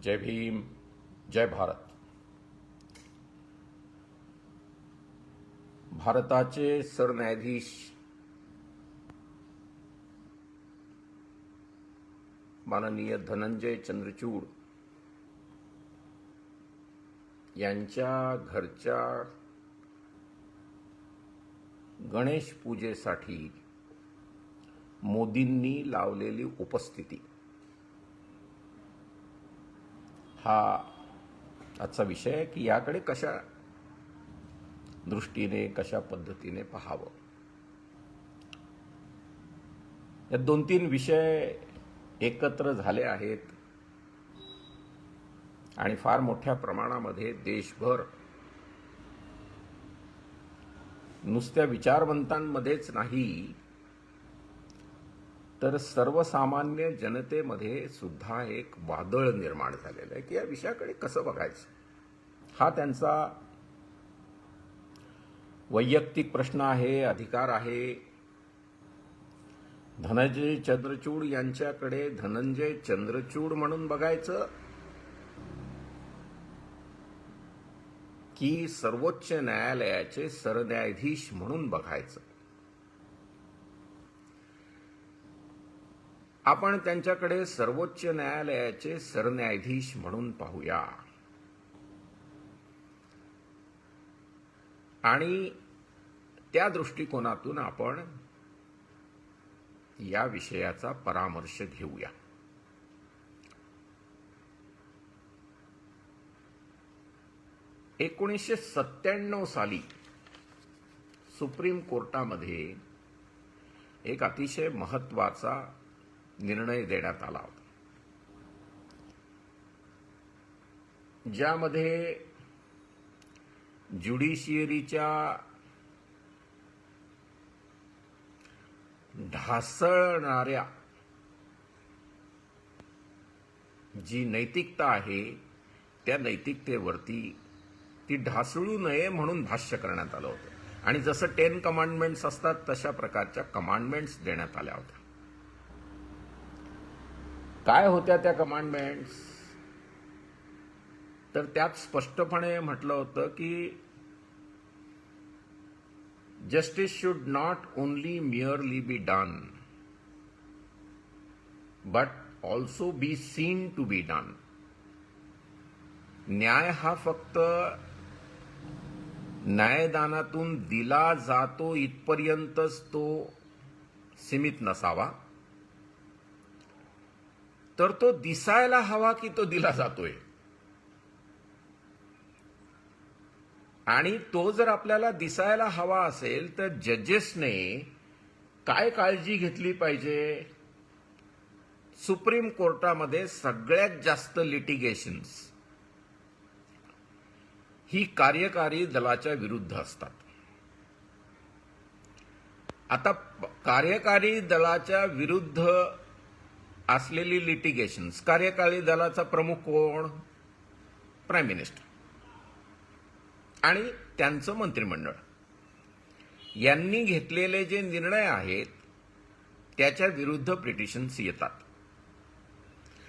जय भीम, जय भारत. भारताचे सरन्यायाधीश माननीय धनंजय चंद्रचूड यांच्या घरच्या गणेश पूजेसाठी मोदींनी लावलेली उपस्थिती हा आजचा विषय आहे की याकडे कशा दृष्टीने कशा पद्धतीने पाहावं. या 2-3 विषय एकत्र झाले आहेत आणि फार मोठ्या प्रमाणामध्ये देशभर नुसत्या विचारवंतांमध्येच नाही तर सर्वसामान्य जनतेमध्ये सुद्धा एक वादळ निर्माण झालेलं आहे की या विषयाकडे कसं बघायचं. हा त्यांचा वैयक्तिक प्रश्न आहे, अधिकार आहे. धनंजय चंद्रचूड यांच्याकडे धनंजय चंद्रचूड म्हणून बघायचं की सर्वोच्च न्यायालयाचे सरन्यायाधीश म्हणून बघायचं. आपण त्यांच्याकडे सर्वोच्च न्यायालयाचे सरन्यायाधीश म्हणून पाहूया आणि त्या दृष्टिकोनातून आपण या विषयाचा परामर्श घेऊया. (1997) साली सुप्रीम कोर्टामध्ये एक अतिशय महत्त्वाचा निर्णय देण्यात आला होता, ज्यामध्ये ज्युडिशियरीच्या ढासळणाऱ्या जी नैतिकता आहे त्या नैतिकतेवरती ती ढासळू नये म्हणून भाष्य करण्यात आलं होतं आणि जसं 10 कमांडमेंट्स असतात तशा प्रकारच्या कमांडमेंट्स देण्यात आल्या होत्या. काय होत्या त्या कमांडमेंट्स? तर त्यात स्पष्टपणे म्हटलं होतं की justice should not only merely be done but also be seen to be done. न्याय हा फक्त न्यायदानातून दिला जातो इथपर्यंतच तो सीमित नसावा, तर तो दिसायला हवा की तो दिला जातोय. आणि तो जर आपल्याला दिसायला हवा असेल तर जजेसने काय काळजी घेतली पाहिजे? सुप्रीम कोर्टामध्ये सगळ्यात जास्त लिटिगेशन्स ही कार्यकारी दलाच्या विरुद्ध असतात. आता कार्यकारी दलाच्या विरुद्ध असलेली लिटिगेशन्स, कार्यकारी दलाचा प्रमुख कोण? प्राईम मिनिस्टर आणि त्यांचं मंत्रिमंडळ यांनी घेतलेले जे निर्णय आहेत त्याच्या विरुद्ध पिटिशन्स येतात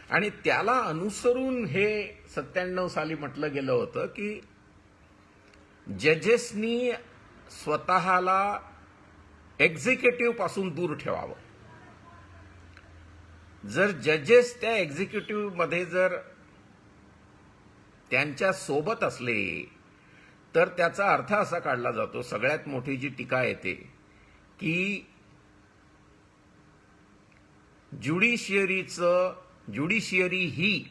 आणि त्याला अनुसरून हे 97 साली म्हटलं गेलं होतं की जजेसनी स्वतःला एक्झिक्युटिव्ह पासून दूर ठेवावं. जर जजेस त्या एक्झिक्युटिव्ह मध्ये जर त्यांच्या सोबत असले तर त्याचा अर्थ असा काढला जातो, सगळ्यात मोठी जी टीका येते की ज्युडिशियरी ही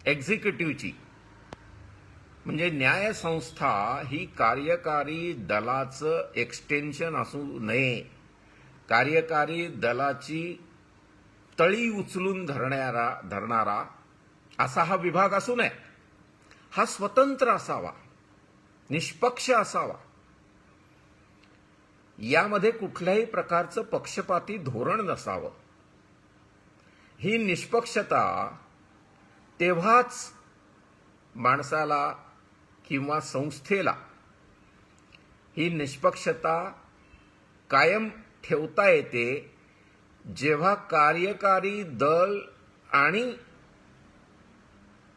एक्झिक्युटिव्हची म्हणजे न्यायसंस्था ही कार्यकारी दलाचं एक्सटेन्शन असू नये, कार्यकारी दलाची तळी उचलून धरणारा असा हा विभाग असू नये. हा स्वतंत्र असावा, निष्पक्ष असावा. यामध्ये कुठल्याही प्रकारचं पक्षपाती धोरण नसावं. ही निष्पक्षता तेव्हाच माणसाला किंवा संस्थेला ही निष्पक्षता कायम ठेवता येते जेव्हा कार्यकारी दल आणि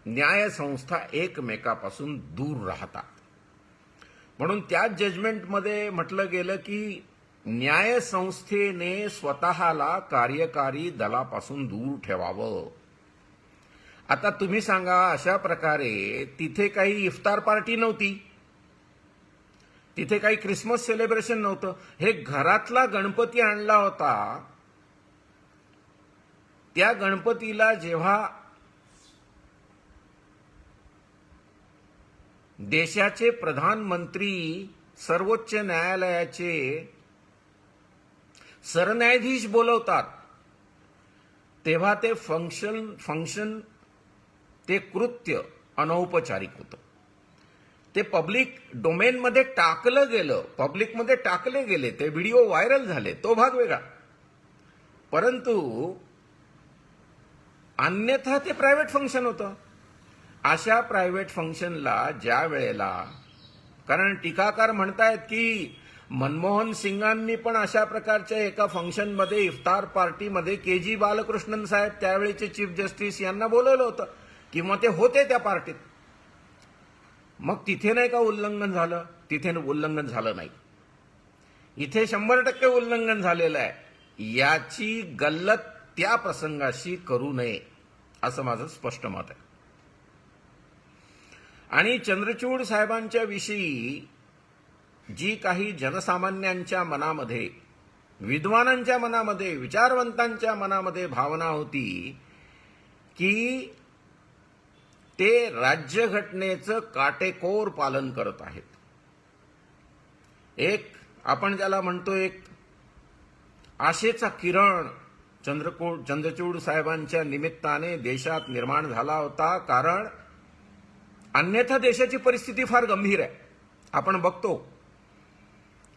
न्यायसंस्था एकमेकापासून दूर राहतात. म्हणून त्याच जजमेंटमध्ये म्हटलं गेलं की न्यायसंस्थेने स्वतःला कार्यकारी दलापासून दूर ठेवावं. आता तुम्ही सांगा, अशा प्रकारे तिथे काही इफ्तार पार्टी नव्हती, तिथे काही क्रिसमस सेलिब्रेशन नव्हतं. हे घरातला गणपती आणला होता, त्या गणपतीला जेव्हा देशाचे प्रधानमंत्री सर्वोच्च न्यायालयाचे सरन्यायाधीश बोलवतात, तेव्हा ते फंक्शन ते कृत्य अनौपचारिक होतं. ते पब्लिक डोमेनमध्ये टाकलं गेलं, पब्लिकमध्ये टाकले गेले, ते व्हिडिओ व्हायरल झाले, तो भाग वेगळा. परंतु अन्यथा ते प्रायव्हेट फंक्शन होतं. अशा प्रायव्हेट फंक्शनला ज्या वेळेला, कारण टीकाकार म्हणतायत की मनमोहन सिंगांनी पण अशा प्रकारच्या एका फंक्शनमध्ये, इफ्तार पार्टीमध्ये के.जी. बालकृष्णन साहेब त्यावेळेचे चीफ जस्टिस यांना बोलवलं होतं किंवा ते होते त्या पार्टीत. मग तिथे नाही का उल्लंघन झालं? तिथे उल्लंघन झालं नाही. इथे 100% उल्लंघन झालेलं आहे. याची गल्लत त्या प्रसंगाशी करू नये असं माझं स्पष्ट मत आहे. आणि चंद्रचूड साहेबांच्या विषयी जी काही जनसामान्यांच्या मनामध्ये, विद्वानांच्या मनामध्ये, विचारवंतांच्या मनामध्ये भावना होती की ते राज्यघटनेचं काटेकोर पालन करत आहेत. एक आपण ज्याला म्हणतो एक आशेचा किरण चंद्रचूड साहेबांच्या निमित्ताने देशात निर्माण झाला होता. कारण अन्यथा देशाची परिस्थिती फार गंभीर आहे. आपण बघतो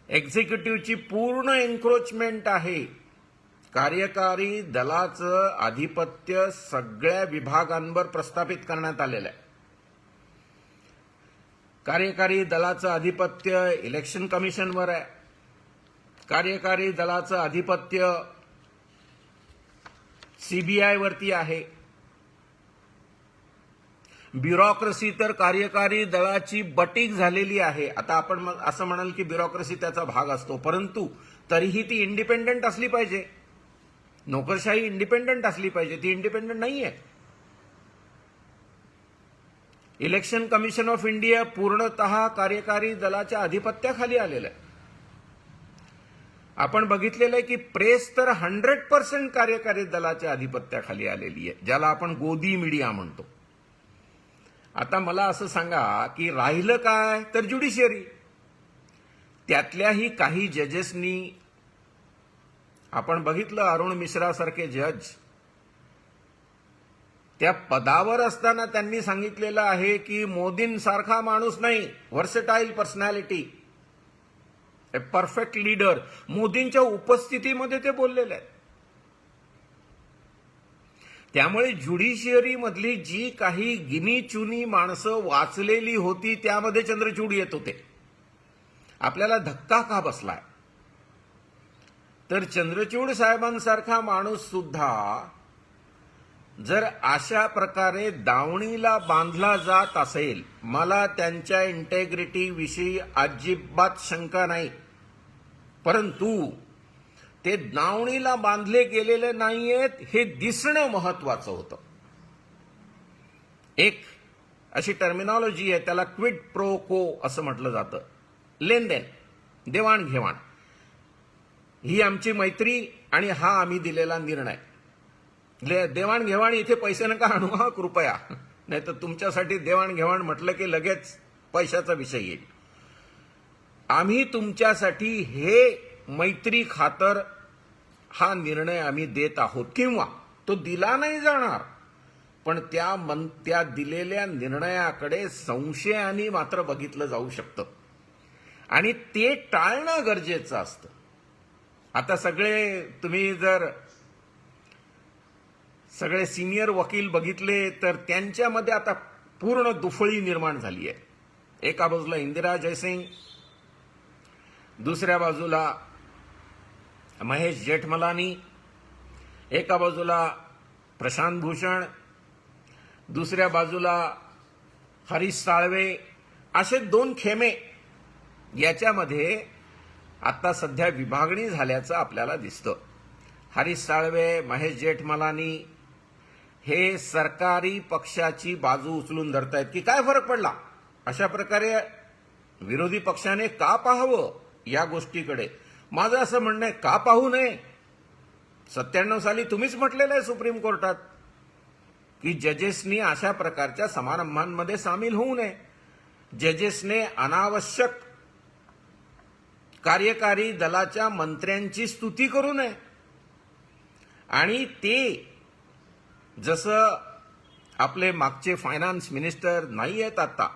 एक्झिक्युटिव्हची पूर्ण एन्क्रोचमेंट आहे. कार्यकारी दलाचं आधिपत्य सगळ्या विभागांवर प्रस्थापित करण्यात आलेलं आहे. कार्यकारी दलाचं आधिपत्य इलेक्शन कमिशनवर आहे. कार्यकारी दलाचं आधिपत्य सीबीआय वरती आहे. ब्युरोक्रेसी तर कार्यकारी दलाची बटीक झालेली आहे. आता आपण असं म्हणाल की ब्युरोक्रेसी त्याचा भाग असतो, परंतु तरीही ती इंडिपेंडंट असली पाहिजे. नोकरशाही इंडिपेंडंट असली पाहिजे, ती इंडिपेंडंट नाहीये. इलेक्शन कमिशन ऑफ इंडिया पूर्णतः कार्यकारी दलाच्या आधिपत्याखाली आलेलं आहे. आपण बघितलेलं आहे की प्रेस तर 100% कार्यकारी दलाच्या आधिपत्याखाली आलेली आहे, ज्याला आपण गोदी मीडिया म्हणतो. आता मला असं सांगा की राहिलं काय तर ज्युडिशियरी. त्यातल्याही काही जजेसनी, आपण बघितलं अरुण मिश्रा सारखे जज, त्या पदावर असताना त्यांनी सांगितलेलं आहे की मोदींसारखा माणूस नाही, versatile personality, a perfect leader. मोदींच्या उपस्थितीमध्ये ते बोललेले आहेत. त्यामुळे ज्युडिशियरी मधली जी काही गिनी चुनी माणसं वाचलेली होती त्यामध्ये चंद्रचूड येत होते. आपल्याला धक्का का बसलाय? तर चंद्रचूड साहेबांसारखा माणूस सुद्धा जर अशा प्रकारे दावणीला बांधला जात असेल, मला त्यांच्या इंटेग्रिटी विषयी अजिबात शंका नाही, परंतु ते दावणीला बांधले गेलेले नाहीयेत हे दिसणं महत्वाचं होतं. एक अशी टर्मिनॉलॉजी आहे, त्याला क्विड प्रो को असं म्हटलं जातं. लेनदेन, देवाणघेवाण, ही आमची मैत्री आणि हा आम्ही दिलेला निर्णय. देवाणघेवाण, इथे पैसे नका आणू हा कृपया, नाही तर तुमच्यासाठी देवाणघेवाण म्हटलं की लगेच पैशाचा विषय येईल. आम्ही तुमच्यासाठी हे मैत्री खातर हा निर्णय आम्ही देत आहोत, किंवा तो दिला नाही जाणार, पण त्या दिलेल्या निर्णयाकडे संशयाने मात्र बघितलं जाऊ शकतं आणि ते टाळणं गरजेचं असतं. आता तुम्ही जर सगळे सिनियर वकील बघितले तर त्यांच्यामध्ये आता पूर्ण दुफळी निर्माण झाली आहे. एका बाजूला इंदिरा जयसिंग, दुसऱ्या बाजूला महेश जेठमलानी, एका बाजूला प्रशांत भूषण, दुसऱ्या बाजूला हरीश साळवे, असे 2 खेमे याच्यामध्ये आता सध्या विभागणी झाल्याचं आपल्याला दिसतं. हरीश साळवे, महेश जेठमलानी हे सरकारी पक्षाची बाजू उचलून धरतायत की काय फरक पडला, अशा प्रकारे विरोधी पक्षाने का पाहावं या गोष्टीकडे. माझं असं म्हणणं आहे, का पाहू नये. 97 साली तुम्हीच म्हटलेलं आहे सुप्रीम कोर्टात की जजेसनी अशा प्रकारच्या समारंभांमध्ये सामील होऊ नये. जजेसने अनावश्यक कार्यकारी दलाच्या मंत्र्यांची स्तुती करू नये. आणि ते जसं आपले मागचे फायनान्स मिनिस्टर नाही आहेत आता,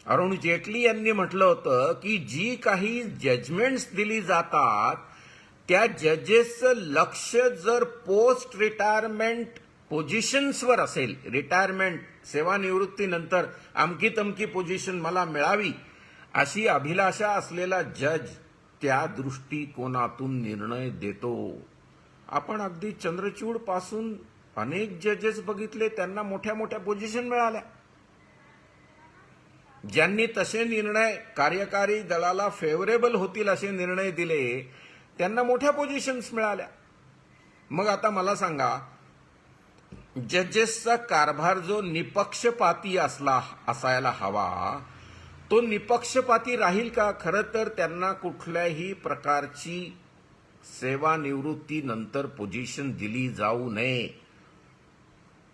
अरुण जेटली यांनी म्हटलं होतं की जी काही जजमेंट्स दिली जातात त्या जजेसचं लक्ष जर पोस्ट रिटायरमेंट पोझिशन्सवर असेल, रिटायरमेंट सेवानिवृत्तीनंतर अमकी तमकी पोझिशन मला मिळावी अशी अभिलाषा असलेला जज त्या दृष्टिकोनातून निर्णय देतो. आपण अगदी चंद्रचूड पासून अनेक जजेस बघितले, त्यांना मोठ्या मोठ्या पोझिशन मिळाल्या. ज्यांनी तसे निर्णय कार्यकारी दलाला फेवरेबल होतील असे निर्णय दिले त्यांना मोठ्या पोझिशन्स मिळाल्या. मग आता मला सांगा, जजेसचा कारभार जो निपक्षपाती असायला हवा तो निपक्षपाती राहील का? खरं तर त्यांना कुठल्याही प्रकारची सेवानिवृत्तीनंतर पोझिशन दिली जाऊ नये,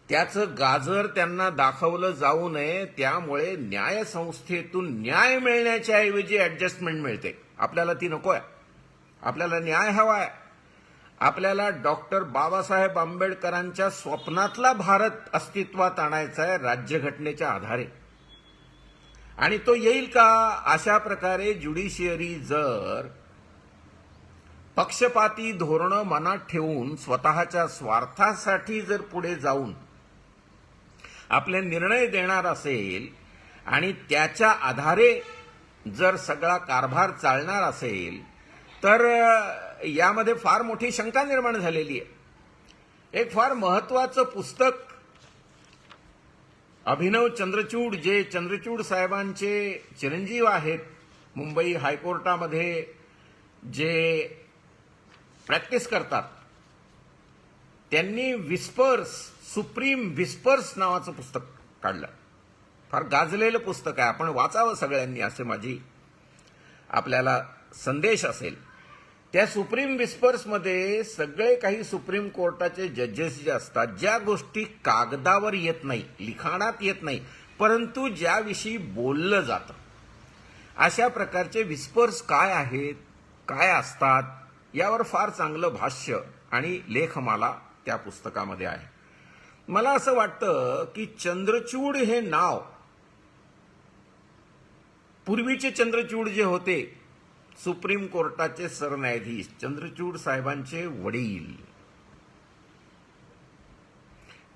त्याचं गाजर त्यांना दाखवलं जाऊ नये. त्यामुळे न्यायसंस्थेतून न्याय मिळण्याच्या ऐवजी ऍडजस्टमेंट मिळते. आपल्याला ती नको आहे. आपल्याला न्याय हवा आहे. आपल्याला डॉक्टर बाबासाहेब आंबेडकरांच्या स्वप्नातला भारत अस्तित्वात आणायचा आहे राज्यघटनेच्या आधारे. आणि तो येईल का? अशा प्रकारे ज्युडिशियरी जर पक्षपाती धोरणं मनात ठेवून स्वतःच्या स्वार्थासाठी जर पुढे जाऊन आपले निर्णय देणार असेल आणि त्याच्या आधारे जर सगळा कारभार चालणार असेल तर यामध्ये फार मोठी शंका निर्माण झालेली आहे. एक फार महत्वाचं पुस्तक अभिनव चंद्रचूड, जे चंद्रचूड साहेबांचे चिरंजीव आहेत, मुंबई हायकोर्टामध्ये जे प्रॅक्टिस करतात, त्यांनी विस्पर्स, सुप्रीम विस्पर्स नावाचं पुस्तक काढलं. फार गाजलेलं पुस्तक आहे, आपण वाचावं सगळ्यांनी, असे माझी आपल्याला संदेश असेल. त्या सुप्रीम विस्पर्समध्ये सगळे काही सुप्रीम कोर्टाचे जजेस जे असतात, ज्या गोष्टी कागदावर येत नाही, लिखाणात येत नाही, परंतु ज्याविषयी बोललं जातं, अशा प्रकारचे विस्पर्स काय आहेत, काय असतात, यावर फार चांगलं भाष्य आणि लेखमाला त्या पुस्तकामध्ये आहे. मला असं वाटतं की चंद्रचूड हे नाव, पूर्वीचे चंद्रचूड जे होते सुप्रीम कोर्टाचे सरन्यायाधीश, चंद्रचूड साहेबांचे वडील,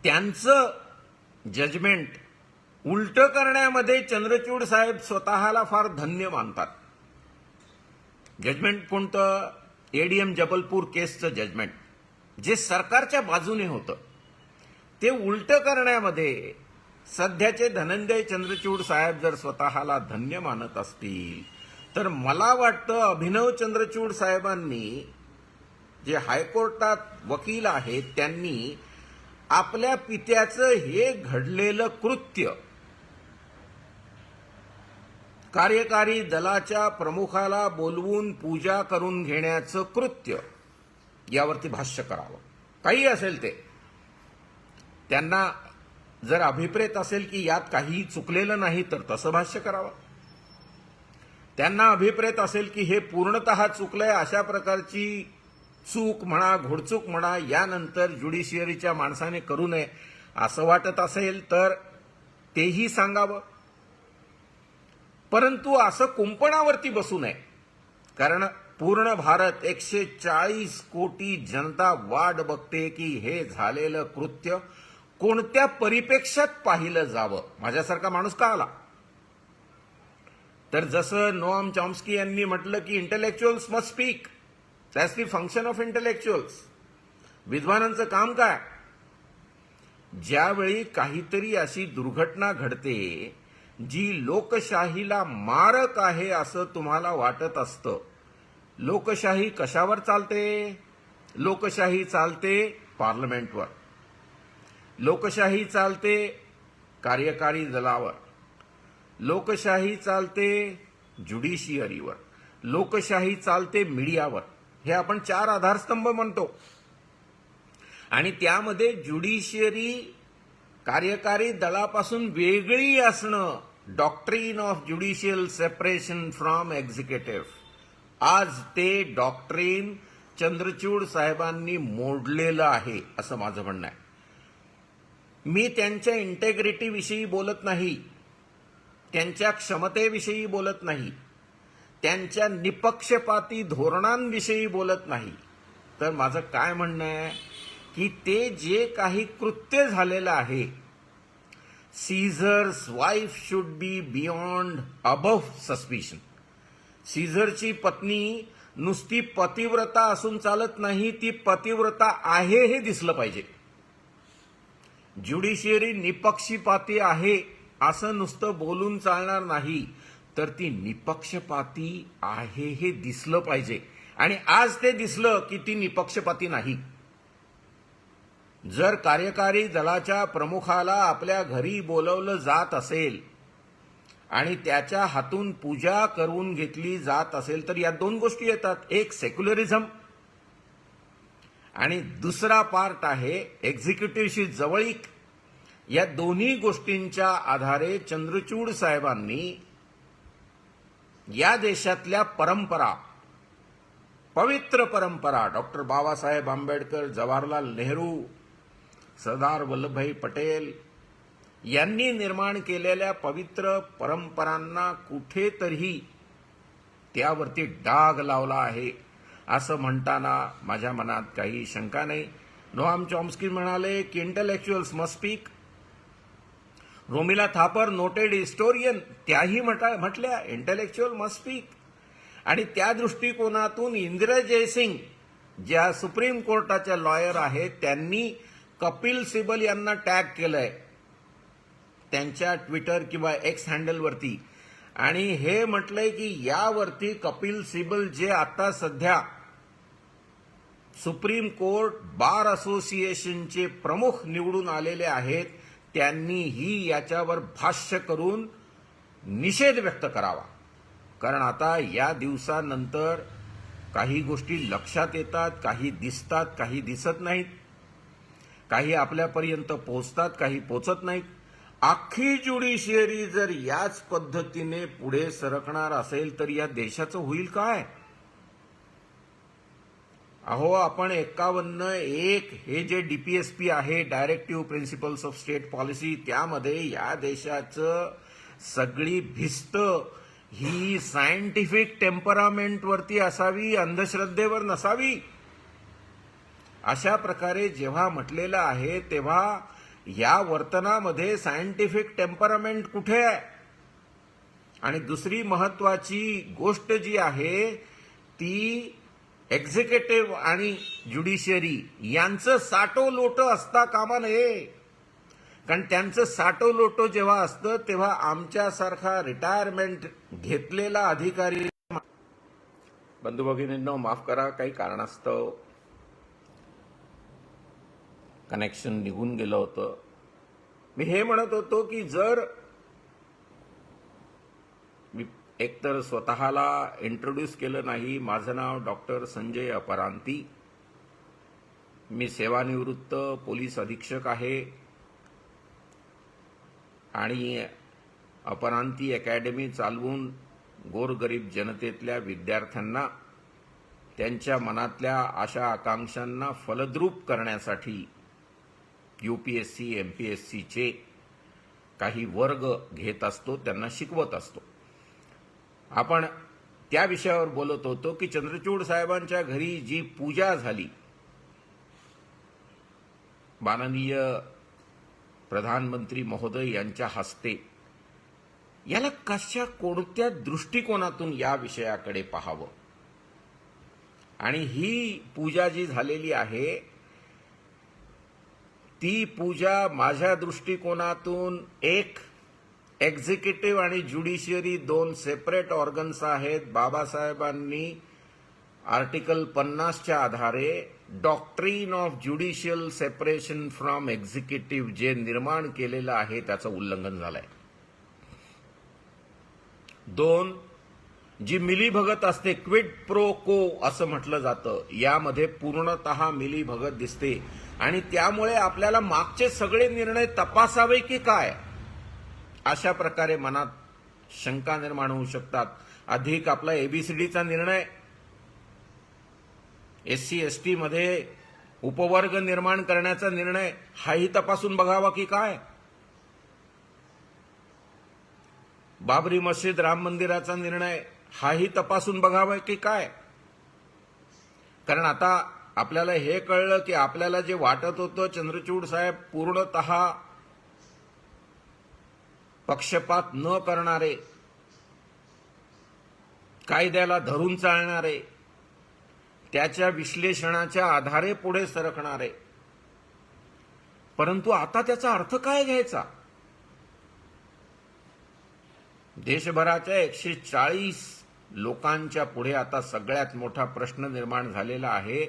त्यांचं जजमेंट उलटं करण्यामध्ये चंद्रचूड साहेब स्वतःला फार धन्य मानतात. जजमेंट कोणतं? एडीएम जबलपूर केसचं जजमेंट, जे सरकारच्या बाजूने होतं, ते उलटं करण्यामध्ये सध्याचे धनंजय चंद्रचूड साहेब जर स्वतःला धन्य मानत असतील तर मला वाटतं अभिनव चंद्रचूड साहेबांनी, जे हायकोर्टात वकील आहेत, त्यांनी आपल्या पित्याचं हे घडलेलं कृत्य कार्यकारी दलाच्या प्रमुखाला बोलवून पूजा करून घेण्याचं कृत्य, यावरती भाष्य करावं. काही असेल ते, त्यांना जर अभिप्रेत असेल की यात काहीही चुकलेलं नाही तर तसं भाष्य करावं. त्यांना अभिप्रेत असेल की हे पूर्णतः चुकलंय, अशा प्रकारची चूक म्हणा, घोडचूक म्हणा, यानंतर ज्युडिशियरीच्या माणसाने करू नये असं वाटत असेल तर तेही सांगावं. परंतु असं कुंपणावरती बसू नये, कारण पूर्ण भारत, 140 कोटी जनता वाट बघते की हे झालेलं कृत्य कोणत्या परिप्रेक्ष्यात पाहिलं जावं. माझ्यासारखा माणूस का आला? तर जसं नोआम चॉम्स्की यांनी म्हटलं की intellectuals must speak, that's the function of intellectuals. विद्वानांचं काम काय? ज्यावेळी काहीतरी अशी दुर्घटना घडते जी लोकशाहीला मारक आहे असं तुम्हाला वाटत असतं, लोकशाही कशावर चालते? लोकशाही चालते पार्लमेंटवर, लोकशाही चालते कार्यकारी दलावर, लोकशाही चालते ज्युडिशियरीवर, लोकशाही चालते मीडियावर. हे आपण 4 आधारस्तंभ म्हणतो. आणि त्यामध्ये ज्युडिशियरी कार्यकारी दलापासून वेगळी असणं, doctrine of judicial separation from executive, आज ते डॉक्ट्रीन चंद्रचूड साहेबांनी मोडलेलं आहे असं माझं म्हणणं आहे. मी त्यांच्या इंटेग्रिटीविषयी बोलत नाही, त्यांच्या क्षमतेविषयी बोलत नाही, त्यांच्या निपक्षपाती धोरणांविषयी बोलत नाही. तर माझं काय म्हणणं आहे की ते जे काही कृत्य झालेलं आहे, Caesar's wife should be beyond above suspicion. सीझरची पत्नी नुसती पतिव्रता असून चालत नाही, ती पतिव्रता आहे हे दिसलं पाहिजे. ज्युडिशियरी निपक्षपाती आहे असं नुसतं बोलून चालणार नाही, तर ती निपक्षपाती आहे हे दिसलं पाहिजे. आणि आज ते दिसलं की ती निपक्षपाती नाही. जर कार्यकारी दलाच्या प्रमुखाला आपल्या घरी बोलवलं जात असेल आणि त्याच्या हातून पूजा करून घेतली जात असेल, तर या 2 गोष्टी येतात. एक सेक्युलरिझम आणि दुसरा पार्ट आहे एक्झिक्युटिव्हशी जवळीक. या दोन्ही गोष्टींच्या आधारे चंद्रचूड साहेबांनी या देशातल्या परंपरा, पवित्र परंपरा, डॉक्टर बाबासाहेब आंबेडकर, जवाहरलाल नेहरू, सरदार वल्लभभाई पटेल यांनी निर्माण केलेल्या पवित्र परंपरांना कुठेतरी त्यावरती डाग लावला आहे असं म्हणताना माझ्या मनात काही शंका नाही. नोआम चॉम्स्की म्हणाले की intellectuals must speak. Romila Thapar, noted historian, त्याही म्हटल्या इंटेलेक्च्युअल मस्ट स्पीक. आणि त्या दृष्टिकोनातून इंदिरा जयसिंग, ज्या सुप्रीम कोर्टाच्या लॉयर आहेत, त्यांनी कपिल सिबल यांना टॅग केलंय त्यांच्या ट्विटर किंवा एक्स हँडलवरती, आणि हे म्हटलंय की यावरती कपिल सिबल जे आता सध्या सुप्रीम कोर्ट बार असोसिएशनचे प्रमुख निवडून आलेले आहेत, त्यांनीही याच्यावर भाष्य करून निषेध व्यक्त करावा. कारण आता या दिवसानंतर काही गोष्टी लक्षात येतात, काही दिसतात, काही दिसत नाहीत, काही आपल्यापर्यंत पोहोचतात, काही पोहोचत नाहीत. अख्खी ज्युडिशियरी जर याच पद्धतीने पुढे सरकणार असेल तर या देशाचं होईल काय? अहो, आपण 51(1) हे जे डीपीएसपी आहे, directive principles of state policy, त्यामध्ये या देशाचं सगळी भिस्त ही सायंटिफिक टेम्परामेंटवरती असावी, अंधश्रद्धेवर नसावी. अशा प्रकारे जेव्हा म्हटलेलं आहे तेव्हा या वर्तनामध्ये सायंटिफिक टेम्परामेंट कुठे आहे? आणि दुसरी महत्वाची गोष्ट जी आहे ती एक्झिक्युटिव्ह आणि ज्युडिशियरी यांचं साटोलोटं असता कामा नये. कारण त्यांचं साटोलोटं जेव्हा असतं तेव्हा आमच्यासारखा रिटायरमेंट घेतलेला अधिकारी, बंधू भगिनींनो माफ करा, काही कारणास्तव कनेक्शन निघून गेलं होतं. मी हे म्हणत होतो की जर मी एकतर स्वतःला इंट्रोड्यूस केलं नाही, माझं नाव डॉक्टर संजय अपरांती, मी सेवानिवृत्त पोलीस अधीक्षक आहे आणि अपरांती अकॅडमी चालवून गोरगरीब जनतेतल्या विद्यार्थ्यांना त्यांच्या मनातल्या आशा आकांक्षांना फलद्रूप करण्यासाठी यूपीएससी एमपीएससीचे काही वर्ग घेत असतो, त्यांना शिकवत असतो. आपण त्या विषयावर बोलत होतो की चंद्रचूड साहेबांच्या घरी जी पूजा झाली, माननीय प्रधानमंत्री महोदय यांच्या हस्ते, याला कशा कोणत्या दृष्टिकोनातून या विषयाकडे पाहावं? आणि ही पूजा जी झालेली आहे ती पूजा माझ्या दृष्टिकोनातून एक एक्झिक्युटिव्ह आणि ज्युडिशियरी दोन सेपरेट ऑर्गन्स आहेत. बाबासाहेबांनी आर्टिकल 50च्या आधारे doctrine of judicial separation from executive जे निर्माण केलेलं आहे त्याचं उल्लंघन झालंय. दोन, जी मिलीभगत असते, क्विड प्रो को असं म्हटलं जातं, यामध्ये पूर्णतः मिलीभगत दिसते आणि त्यामुळे आपल्याला मागचे सगळे निर्णय तपासावे की काय अशा प्रकारे मनात शंका निर्माण होऊ शकतात. अधिक आपला एबीसीडीचा निर्णय, SC ST मध्ये उपवर्ग निर्माण करण्याचा निर्णय, हाही तपासून बघावा की काय. बाबरी मस्जिद राम मंदिराचा निर्णय, हाही तपासून बघावा की काय. कारण आता आपल्याला हे कळलं की आपल्याला जे वाटत होतं चंद्रचूड साहेब पूर्णतः पक्षपात न करणारे, कायद्याला धरून चालणारे, त्याच्या विश्लेषणाच्या आधारे पुढे सरकणारे, परंतु आता त्याचा अर्थ काय घ्यायचा. देशभराच्या 140 लोकांच्या पुढे आता सगळ्यात मोठा प्रश्न निर्माण झालेला आहे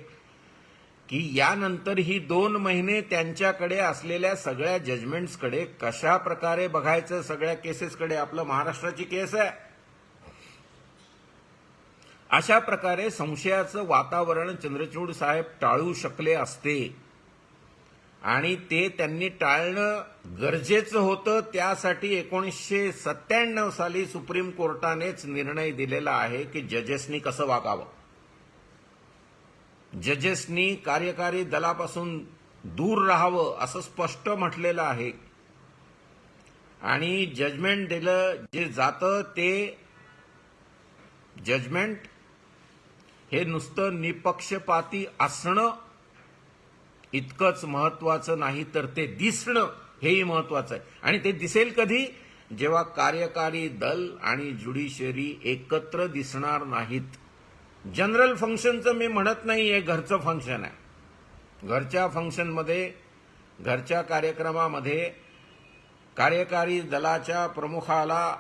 की यानंतर ही 2 महिने त्यांच्याकडे असलेल्या सगळ्या जजमेंट्सकडे कशा प्रकारे बघायचं. सगळ्या केसेसकडे, आपलं महाराष्ट्राची केस आहे, अशा प्रकारे संशयाचं वातावरण चंद्रचूड साहेब टाळू शकले असते आणि ते त्यांनी टाळणं गरजेचं होतं. त्यासाठी 1997 साली सुप्रीम कोर्टानेच निर्णय दिलेला आहे की जजेसनी कसं वागावं. जजेसनी कार्यकारी दलापासून दूर राहावं असं स्पष्ट म्हटलेलं आहे आणि जजमेंट दिलं जे जातं ते जजमेंट हे नुसतं निपक्षपाती असणं इतकंच महत्वाचं नाही, तर ते दिसणं हेही महत्वाचं आहे. आणि ते दिसेल कधी, जेव्हा कार्यकारी दल आणि ज्युडिशियरी एकत्र दिसणार नाहीत. जनरल फंक्शनचं मी म्हणत नाही, हे घरचं फंक्शन आहे. घरच्या फंक्शनमध्ये, घरच्या कार्यक्रमामध्ये कार्यकारी दलाच्या प्रमुखाला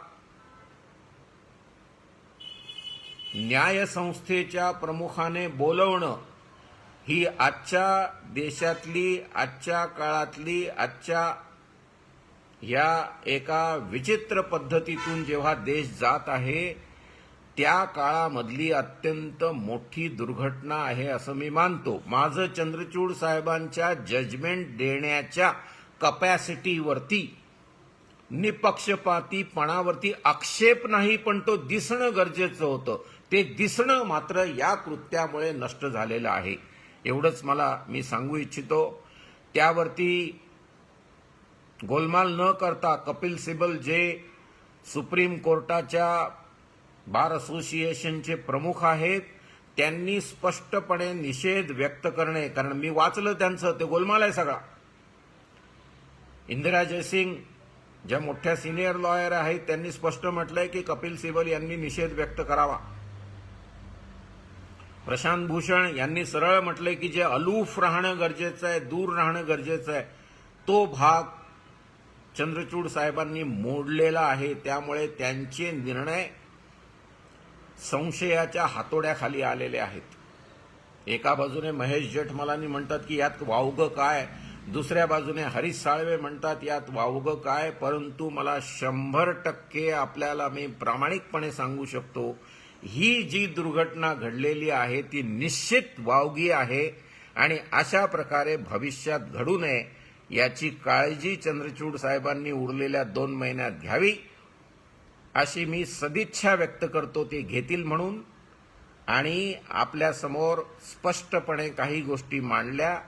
न्यायसंस्थेच्या प्रमुखाने बोलवणं ही आजच्या देशातली, आजच्या काळातली, आजच्या या एका विचित्र पद्धतीतून जेव्हा देश जात आहे त्या काळामधली अत्यंत मोठी दुर्घटना आहे असं मी मानतो. माझं चंद्रचूड साहेबांच्या जजमेंट देण्याच्या कपॅसिटीवरती, निपक्षपातीपणावरती आक्षेप नाही, पण तो दिसणं गरजेचं होतं. ते दिसणं मात्र या कृत्यामुळे नष्ट झालेलं आहे. एवढंच मी सांगू इच्छितो. त्यावरती गोलमाल न करता कपिल सिब्बल जे सुप्रीम कोर्टाच्या बार असोसिएशनचे प्रमुख आहेत, त्यांनी स्पष्टपणे निषेध व्यक्त करणे, कारण मी वाचलं त्यांचं, ते गोलमाल आहे सगळा. इंदिरा जयसिंग ज्या मोठ्या सिनियर लॉयर आहेत त्यांनी स्पष्ट म्हटलंय की कपिल सिब्बल यांनी निषेध व्यक्त करावा. प्रशांत भूषण यांनी सरळ म्हटलंय की जे अलूफ राहणं गरजेचं आहे, दूर राहणं गरजेचं आहे, तो भाग चंद्रचूड साहेबांनी मोडलेला आहे. त्यामुळे त्यांचे निर्णय संशयाच्या हातोड्याखाली आलेले आहेत. एका बाजूने महेश जेठमलानी म्हणतात की यात वावगं काय, दुसऱ्या बाजूने हरीश साळवे म्हणतात यात वावगं काय. परंतु मला 100% आपल्याला मी प्रामाणिकपणे सांगू शकतो, ही जी दुर्घटना घडलेली आहे ती निश्चित वावगी आहे आणि अशा प्रकारे भविष्यात घडू नये याची काळजी चंद्रचूड साहेबांनी उरलेल्या 2 महिन्यात घ्यावी अशी मी सदिच्छा व्यक्त करतो. ते घेतील म्हणून आणि आपल्यासमोर स्पष्टपणे काही गोष्टी मांडल्या,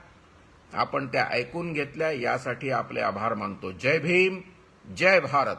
आपण त्या ऐकून घेतल्या, यासाठी आपले आभार मानतो. जय भीम, जय भारत.